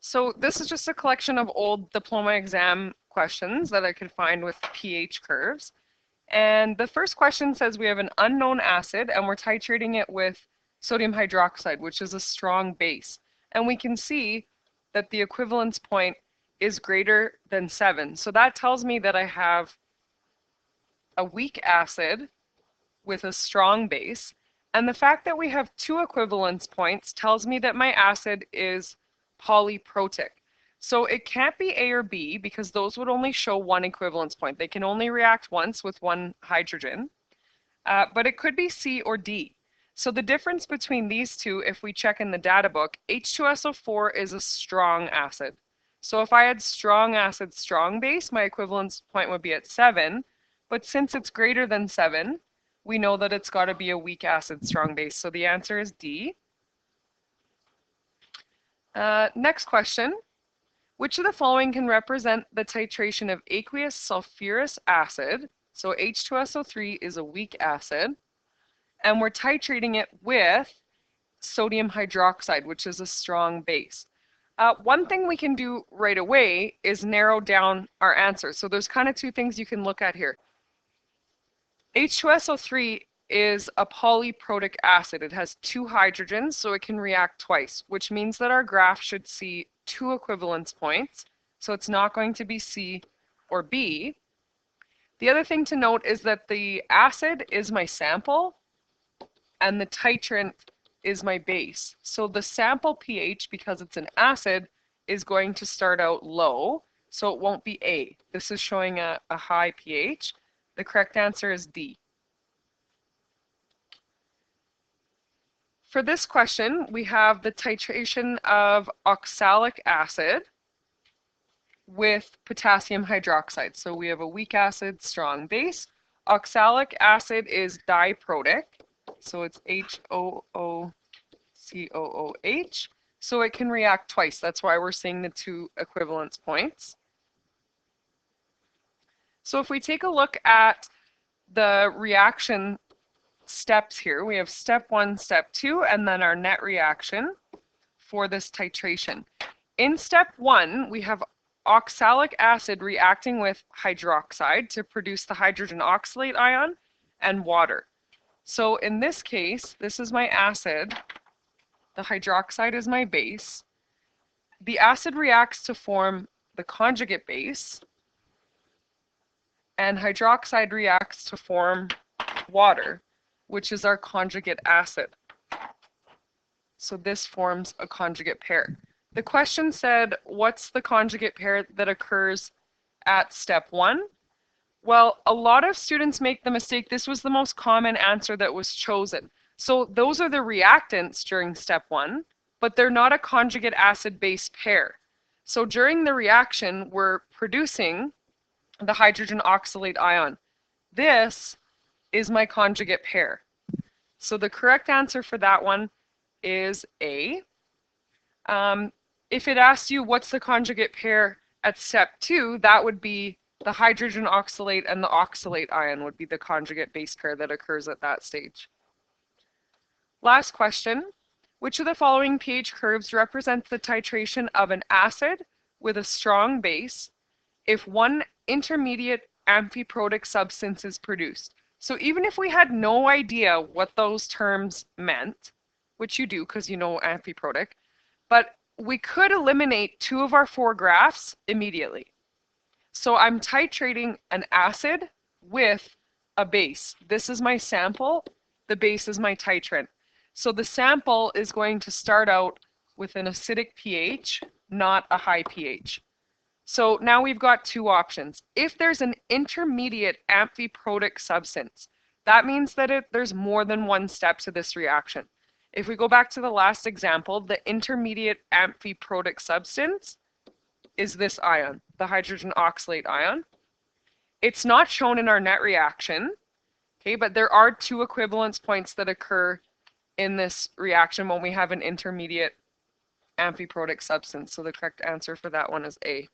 So this is just a collection of old diploma exam questions that I could find with pH curves. And the first question says we have an unknown acid and we're titrating it with sodium hydroxide, which is a strong base. And we can see that the equivalence point is greater than 7. So that tells me that I have a weak acid with a strong base. And the fact that we have 2 equivalence points tells me that my acid is polyprotic. So it can't be A or B because those would only show 1 equivalence point. They can only react once with 1 hydrogen. But it could be C or D. So the difference between these two, if we check in the data book, H2SO4 is a strong acid. So if I had strong acid, strong base, my equivalence point would be at 7. But since it's greater than 7, we know that it's got to be a weak acid, strong base. So the answer is D. Next question. Which of the following can represent the titration of aqueous sulfurous acid? So H2SO3 is a weak acid. And we're titrating it with sodium hydroxide, which is a strong base. One thing we can do right away is narrow down our answer. So there's kind of 2 things you can look at here. H2SO3 is a polyprotic acid. It has 2 hydrogens, so it can react twice, which means that our graph should see 2 equivalence points. So it's not going to be C or B. The other thing to note is that the acid is my sample and the titrant is my base. So the sample pH, because it's an acid, is going to start out low, so it won't be A. This is showing a high pH. The correct answer is D. For this question, we have the titration of oxalic acid with potassium hydroxide. So we have a weak acid, strong base. Oxalic acid is diprotic, so it's HOOCOOH. So it can react twice. That's why we're seeing the 2 equivalence points. So if we take a look at the reaction steps here, we have step 1, step 2, and then our net reaction for this titration. In step 1, we have oxalic acid reacting with hydroxide to produce the hydrogen oxalate ion and water. So in this case, this is my acid, the hydroxide is my base. The acid reacts to form the conjugate base, and hydroxide reacts to form water, which is our conjugate acid. So this forms a conjugate pair. The question said, what's the conjugate pair that occurs at step 1? Well, a lot of students make the mistake. This was the most common answer that was chosen. So those are the reactants during step 1, but they're not a conjugate acid-base pair. So during the reaction, we're producing the hydrogen oxalate ion. This is my conjugate pair. So the correct answer for that one is A. If it asks you what's the conjugate pair at step 2, that would be the hydrogen oxalate and the oxalate ion would be the conjugate base pair that occurs at that stage. Last question. Which of the following pH curves represents the titration of an acid with a strong base if one intermediate amphiprotic substance is produced? So even if we had no idea what those terms meant, which you do because you know amphiprotic, but we could eliminate 2 of our 4 graphs immediately. So I'm titrating an acid with a base. This is my sample, the base is my titrant. So the sample is going to start out with an acidic pH, not a high pH. So now we've got 2 options. If there's an intermediate amphiprotic substance, that means that there's more than 1 step to this reaction. If we go back to the last example, the intermediate amphiprotic substance is this ion, the hydrogen oxalate ion. It's not shown in our net reaction, okay, but there are 2 equivalence points that occur in this reaction when we have an intermediate amphiprotic substance. So the correct answer for that one is A.